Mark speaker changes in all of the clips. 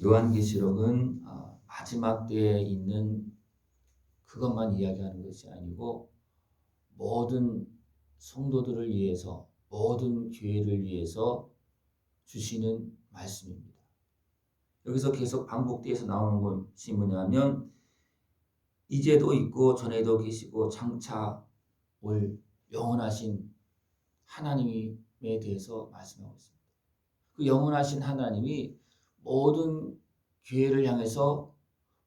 Speaker 1: 요한계시록은 마지막 때에 있는 그것만 이야기하는 것이 아니고 모든 성도들을 위해서, 모든 교회를 위해서 주시는 말씀입니다. 여기서 계속 반복돼서 나오는 것이 뭐냐면 이제도 있고 전에도 계시고 장차 올 영원하신 하나님에 대해서 말씀하고 있습니다. 그 영원하신 하나님이 모든 교회를 향해서,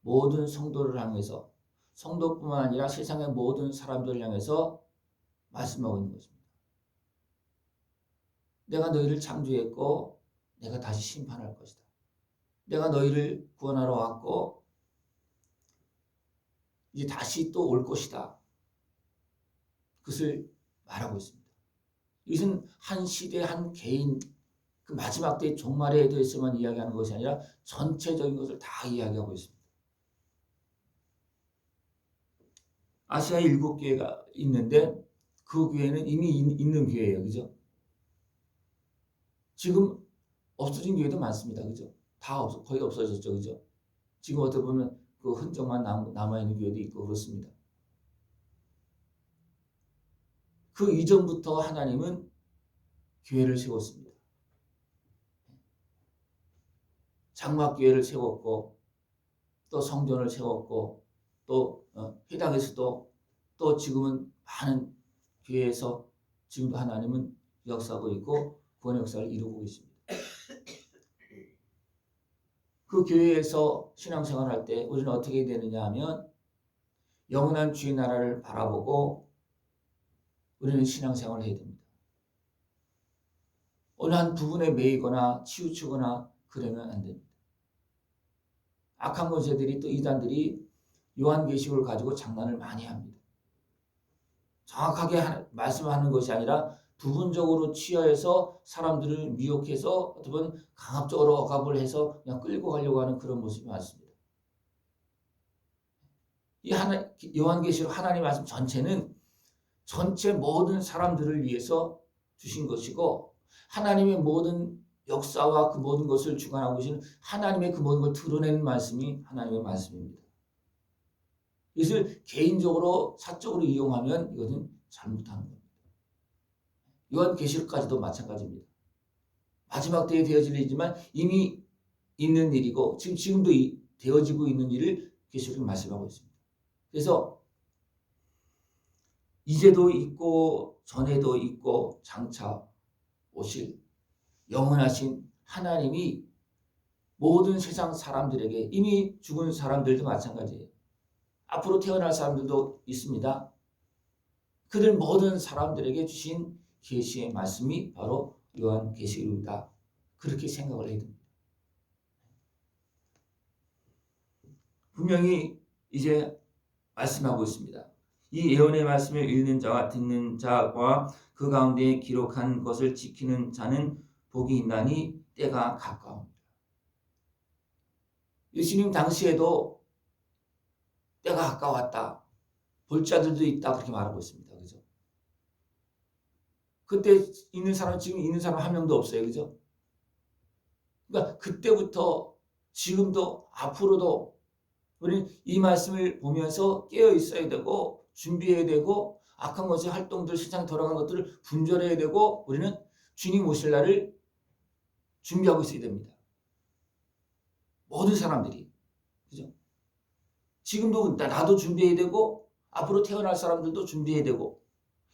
Speaker 1: 모든 성도를 향해서, 성도뿐만 아니라 세상의 모든 사람들을 향해서 말씀하고 있는 것입니다. 내가 너희를 창조했고 내가 다시 심판할 것이다. 내가 너희를 구원하러 왔고 이제 다시 또 올 것이다. 그것을 말하고 있습니다. 이것은 한 시대, 한 개인, 그 마지막 때의 종말에 대해서만 이야기하는 것이 아니라 전체적인 것을 다 이야기하고 있습니다. 아시아에 7교회가 있는데 그 교회는 이미 있는 교회예요. 그죠? 지금 없어진 교회도 많습니다. 그죠? 거의 없어졌죠. 그죠? 지금 어떻게 보면 그 흔적만 남아있는 교회도 있고 그렇습니다. 그 이전부터 하나님은 교회를 세웠습니다. 장막교회를 세웠고 또 성전을 세웠고 또 회당에서도 또 지금은 많은 교회에서 지금도 하나님은 역사하고 있고 구원의 역사를 이루고 있습니다. 그 교회에서 신앙생활할 때 우리는 어떻게 되느냐 하면 영원한 주의 나라를 바라보고 우리는 신앙생활을 해야 됩니다. 어느 한 부분에 매이거나 치우치거나 그러면 안 됩니다. 악한 권세들이 또 이단들이 요한계시록을 가지고 장난을 많이 합니다. 정확하게 말씀하는 것이 아니라 부분적으로 취하해서 사람들을 미혹해서 어떻게 보면 강압적으로 억압을 해서 그냥 끌고 가려고 하는 그런 모습이 많습니다. 이 요한계시록 하나님의 말씀 전체는 전체 모든 사람들을 위해서 주신 것이고 하나님의 모든 역사와 그 모든 것을 주관하고 계시는 하나님의 그 모든 걸 드러내는 말씀이 하나님의 말씀입니다. 이것을 개인적으로 사적으로 이용하면 이것은 잘못하는 겁니다. 요한계시록까지도 마찬가지입니다. 마지막 때에 되어질 일이지만 이미 있는 일이고 지금도 되어지고 있는 일을 계시록이 말씀하고 있습니다. 그래서 이제도 있고 전에도 있고 장차 오실 영원하신 하나님이 모든 세상 사람들에게, 이미 죽은 사람들도 마찬가지예요. 앞으로 태어날 사람들도 있습니다. 그들 모든 사람들에게 주신 계시의 말씀이 바로 요한계시록이다. 그렇게 생각을 해야 됩니다. 분명히 이제 말씀하고 있습니다. 이 예언의 말씀을 읽는 자와 듣는 자와 그 가운데 기록한 것을 지키는 자는 복이 있나니 때가 가까웁니다. 예수님 당시에도 때가 가까웠다. 볼 자들도 있다. 그렇게 말하고 있습니다. 그죠? 그때 있는 사람, 지금 있는 사람 한 명도 없어요. 그죠? 그러니까 그때부터 지금도 앞으로도 우리는 이 말씀을 보면서 깨어 있어야 되고 준비해야 되고 악한 것의 활동들, 세상에 돌아간 것들을 분별해야 되고 우리는 주님 오실 날을 준비하고 있어야 됩니다. 모든 사람들이. 그죠? 지금도 나도 준비해야 되고 앞으로 태어날 사람들도 준비해야 되고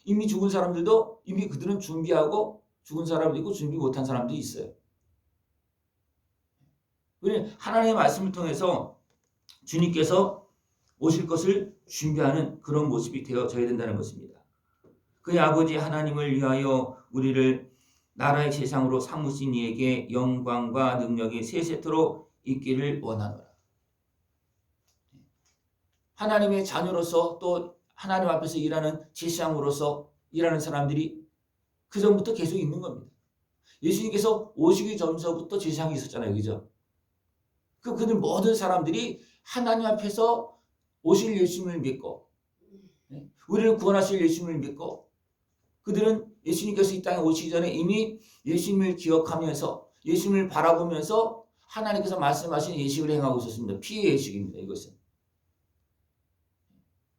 Speaker 1: 이미 죽은 사람들도 이미 그들은 준비하고 죽은 사람도 있고 준비 못한 사람도 있어요. 우리는 하나님의 말씀을 통해서 주님께서 오실 것을 준비하는 그런 모습이 되어져야 된다는 것입니다. 그의 아버지 하나님을 위하여 우리를 나라의 세상으로 삼으신 이에게 영광과 능력이 세세토록 있기를 원하노라. 하나님의 자녀로서 또 하나님 앞에서 일하는 제사장으로서 일하는 사람들이 그 전부터 계속 있는 겁니다. 예수님께서 오시기 전서부터 제사장이 있었잖아요. 그죠? 그들 모든 사람들이 하나님 앞에서 오실 예수님을 믿고 우리를 구원하실 예수님을 믿고 그들은 예수님께서 이 땅에 오시기 전에 이미 예수님을 기억하면서 예수님을 바라보면서 하나님께서 말씀하신 예식을 행하고 있었습니다. 피의 예식입니다. 이것은.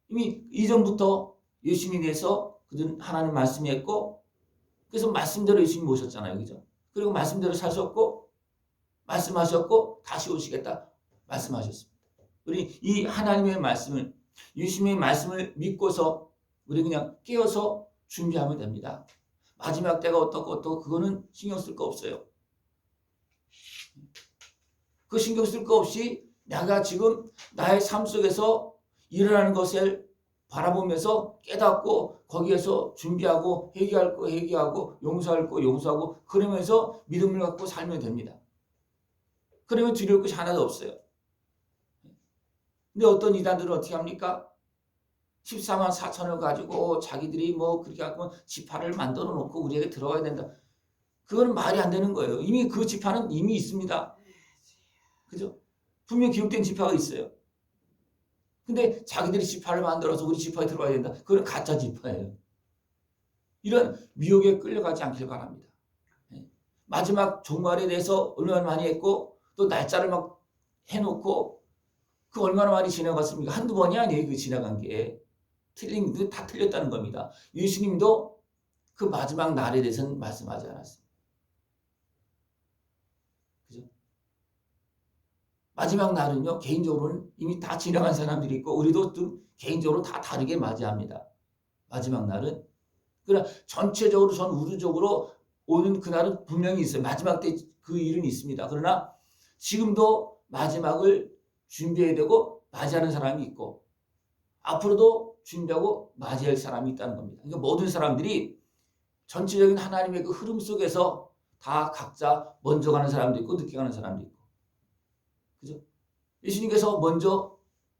Speaker 1: 이미 이전부터 예수님에 대해서 그들은 하나님 말씀이 했고 그래서 말씀대로 예수님 모셨잖아요. 그죠? 그리고 말씀대로 사셨고 말씀하셨고 다시 오시겠다 말씀하셨습니다. 우리 이 하나님의 말씀을 예수님의 말씀을 믿고서 우리 그냥 깨어서 준비하면 됩니다. 마지막 때가 어떻고 그거는 신경 쓸 거 없어요. 그 신경 쓸 거 없이 내가 지금 나의 삶 속에서 일어나는 것을 바라보면서 깨닫고 거기에서 준비하고 회개할 거 회개하고 용서할 거 용서하고 그러면서 믿음을 갖고 살면 됩니다. 그러면 두려울 것이 하나도 없어요. 근데 어떤 이단들은 어떻게 합니까? 14만 4천을 가지고 자기들이 뭐 그렇게 하고 지파를 만들어 놓고 우리에게 들어가야 된다. 그거는 말이 안 되는 거예요. 이미 그 지파는 이미 있습니다. 그죠? 분명 기록된 지파가 있어요. 근데 자기들이 지파를 만들어서 우리 지파에 들어와야 된다. 그건 가짜 지파예요. 이런 미혹에 끌려가지 않길 바랍니다. 마지막 종말에 대해서 얼마나 많이 했고 또 날짜를 막 해놓고 그 얼마나 많이 지나갔습니까? 한두 번이 아니에요. 그 지나간 게. 틀린 게 다 틀렸다는 겁니다. 예수님도 그 마지막 날에 대해서는 말씀하지 않았습니다. 그죠? 마지막 날은요, 개인적으로는 이미 다 지나간 사람들이 있고, 우리도 좀 개인적으로 다 다르게 맞이합니다. 마지막 날은. 그러나 전체적으로 전 우주적으로 오는 그날은 분명히 있어요. 마지막 때 그 일은 있습니다. 그러나 지금도 마지막을 준비해야 되고, 맞이하는 사람이 있고, 앞으로도 준비하고 맞이할 사람이 있다는 겁니다. 그러니까 모든 사람들이 전체적인 하나님의 그 흐름 속에서 다 각자 먼저 가는 사람도 있고, 늦게 가는 사람도 있고. 그죠? 예수님께서 먼저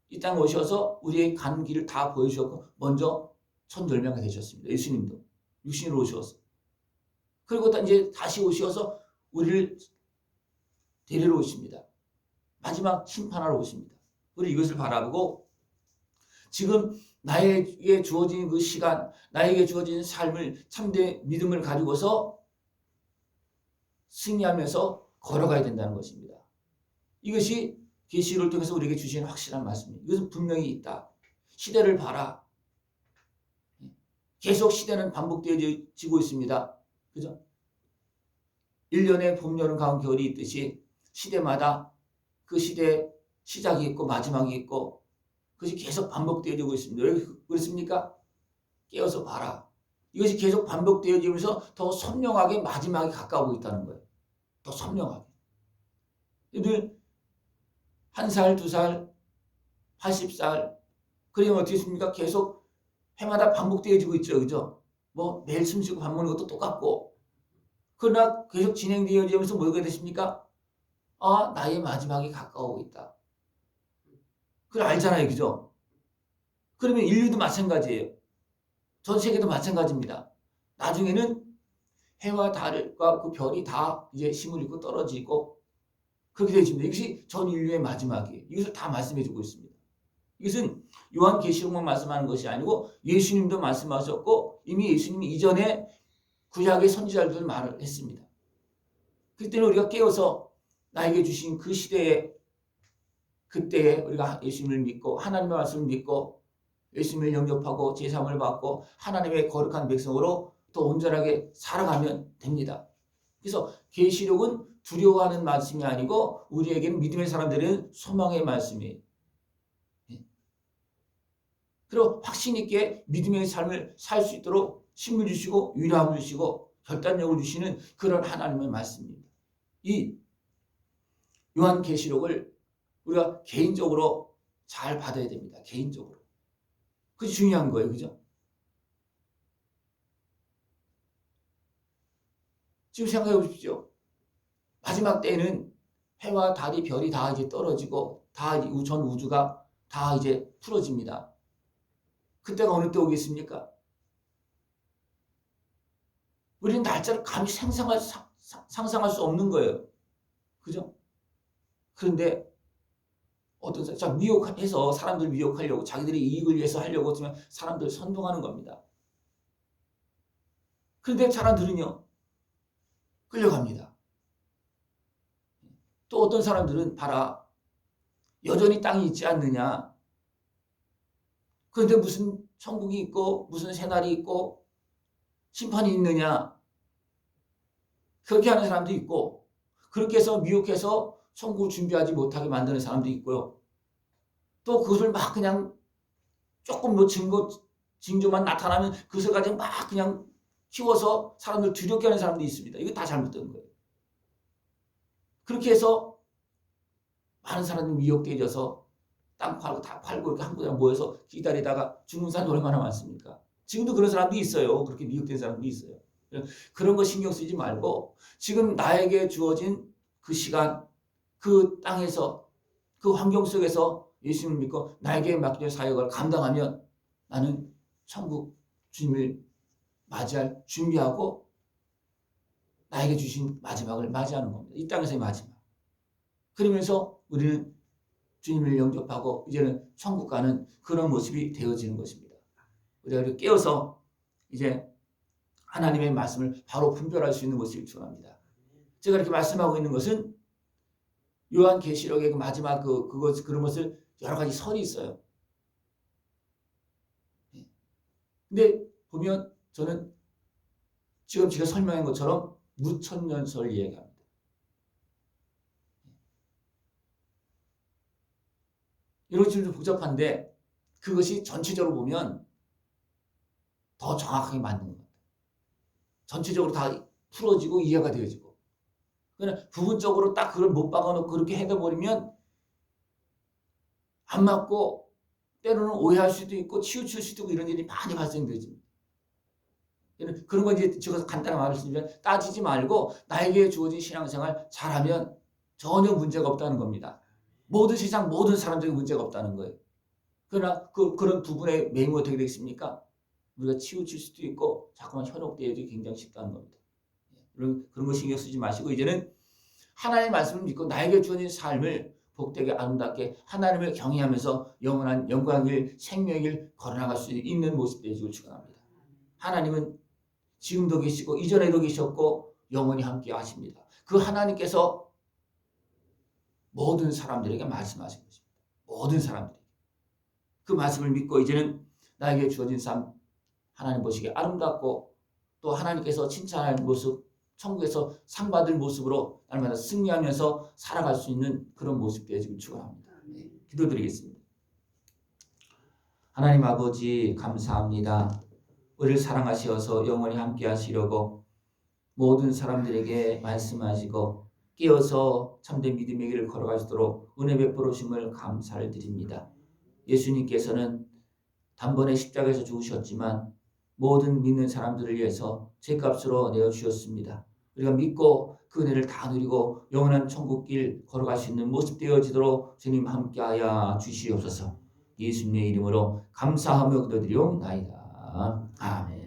Speaker 1: 이 땅에 오셔서 우리의 가는 길을 다 보여주셨고 먼저 첫 열매가 되셨습니다. 예수님도 육신으로 오셔서 그리고 이제 다시 오셔서 우리를 데리러 오십니다. 마지막 심판하러 오십니다. 우리 이것을 바라보고 지금 나에게 주어진 그 시간, 나에게 주어진 삶을 참된 믿음을 가지고서 승리하면서 걸어가야 된다는 것입니다. 이것이 계시를 통해서 우리에게 주신 확실한 말씀입니다. 이것은 분명히 있다. 시대를 봐라. 계속 시대는 반복되어지고 있습니다. 그죠? 1년에 봄, 여름, 가을, 겨울이 있듯이 시대마다 그 시대에 시작이 있고 마지막이 있고 그것이 계속 반복되어지고 있습니다. 왜 그렇습니까? 깨어서 봐라. 이것이 계속 반복되어지면서 더 선명하게 마지막이 가까우고 있다는 거예요. 더 선명하게. 늘 1살, 2살, 80살 그러면 어떻게 했습니까? 계속 해마다 반복되어지고 있죠. 그죠? 뭐 매일 숨쉬고 밥 먹는 것도 똑같고 그러나 계속 진행되어지면서 뭐가 되십니까? 아, 나의 마지막이 가까우고 있다. 그걸 알잖아요. 그죠? 그러면 인류도 마찬가지예요. 전 세계도 마찬가지입니다. 나중에는 해와 달과 그 별이 다 이제 힘을 잃고 떨어지고 그렇게 되어집니다. 이것이 전 인류의 마지막이에요. 이것을 다 말씀해주고 있습니다. 이것은 요한계시록만 말씀하는 것이 아니고 예수님도 말씀하셨고 이미 예수님이 이전에 구약의 선지자들도 말을 했습니다. 그때는 우리가 깨어서 나에게 주신 그 시대에 그때에 우리가 예수님을 믿고 하나님의 말씀을 믿고 예수님을 영접하고 제사함을 받고 하나님의 거룩한 백성으로 더 온전하게 살아가면 됩니다. 그래서 계시록은 두려워하는 말씀이 아니고 우리에게는 믿음의 사람들은 소망의 말씀이에요. 그리고 확신 있게 믿음의 삶을 살 수 있도록 힘을 주시고 위로함을 주시고 결단력을 주시는 그런 하나님의 말씀입니다. 이 요한계시록을 우리가 개인적으로 잘 받아야 됩니다. 개인적으로. 그게 중요한 거예요. 그죠? 지금 생각해 보십시오. 마지막 때에는 해와 달이 별이 다 이제 떨어지고 다 전 우주가 다 이제 풀어집니다. 그때가 어느 때 오겠습니까? 우리는 날짜를 감히 상상할 수 없는 거예요. 그죠? 그런데 어떤 사람 미혹해서 사람들 미혹하려고 자기들의 이익을 위해서 하려고 하면 사람들 선동하는 겁니다. 그런데 사람들은요 끌려갑니다. 또 어떤 사람들은 봐라. 여전히 땅이 있지 않느냐. 그런데 무슨 천국이 있고 무슨 새날이 있고 심판이 있느냐. 그렇게 하는 사람도 있고 그렇게 해서 미혹해서 천국을 준비하지 못하게 만드는 사람도 있고요. 또 그것을 막 그냥 조금 뭐 징조만 나타나면 그것을 가지고 막 그냥 키워서 사람들 두렵게 하는 사람도 있습니다. 이거 다 잘못된 거예요. 그렇게 해서 많은 사람들이 미혹되어져서 땅 팔고 다 팔고 이렇게 한 곳에 모여서 기다리다가 죽는 사람이 얼마나 많습니까? 지금도 그런 사람도 있어요. 그렇게 미혹된 사람도 있어요. 그런 거 신경 쓰지 말고 지금 나에게 주어진 그 시간, 그 땅에서 그 환경 속에서 예수님을 믿고 나에게 맡겨진 사역을 감당하면 나는 천국 주님을 맞이할 준비하고 나에게 주신 마지막을 맞이하는 겁니다. 이 땅에서의 마지막. 그러면서 우리는 주님을 영접하고 이제는 천국 가는 그런 모습이 되어지는 것입니다. 우리가 이렇게 깨어서 이제 하나님의 말씀을 바로 분별할 수 있는 모습을 축원합니다. 제가 이렇게 말씀하고 있는 것은 요한계시록의 그 마지막 그런 것을 여러 가지 설이 있어요. 근데 보면 저는 지금 제가 설명한 것처럼 무천년설 이야기합니다. 이런 것이 좀 복잡한데 그것이 전체적으로 보면 더 정확하게 맞는 것 같아요. 전체적으로 다 풀어지고 이해가 되어지고. 그러나 부분적으로 딱 그걸 못 박아놓고 그렇게 해둬버리면 안 맞고 때로는 오해할 수도 있고 치우칠 수도 있고 이런 일이 많이 발생되지. 그런 건 이제 제가 간단한 말을 쓰면 따지지 말고 나에게 주어진 신앙생활 잘하면 전혀 문제가 없다는 겁니다. 모든 세상 모든 사람들이 문제가 없다는 거예요. 그러나 그런 부분에 매이면 어떻게 되겠습니까? 우리가 치우칠 수도 있고 자꾸만 현혹되어지기 굉장히 쉽다는 겁니다. 그런 거 신경 쓰지 마시고 이제는 하나님의 말씀을 믿고 나에게 주어진 삶을 복되게 아름답게 하나님을 경외하면서 영원한 영광의 생명을 걸어나갈 수 있는 모습 되시길 축원합니다. 하나님은 지금도 계시고 이전에도 계셨고 영원히 함께 하십니다. 그 하나님께서 모든 사람들에게 말씀하신 것입니다. 모든 사람들에게. 그 말씀을 믿고 이제는 나에게 주어진 삶 하나님 보시기에 아름답고 또 하나님께서 칭찬할 모습 천국에서 상 받을 모습으로 날마다 승리하면서 살아갈 수 있는 그런 모습 되어지길 축원합니다. 기도드리겠습니다. 하나님 아버지 감사합니다. 우리를 사랑하시어서 영원히 함께 하시려고 모든 사람들에게 말씀하시고 깨어서 참된 믿음의 길을 걸어갈 수 있도록 은혜 베풀어 주심을 감사를 드립니다. 예수님께서는 단번에 십자가에서 죽으셨지만 모든 믿는 사람들을 위해서 죄값으로 내어주셨습니다. 우리가 믿고 그 은혜를 다 누리고 영원한 천국길 걸어갈 수 있는 모습 되어지도록 주님 함께하여 주시옵소서. 예수님의 이름으로 감사하며 기도드리옵나이다. 아멘.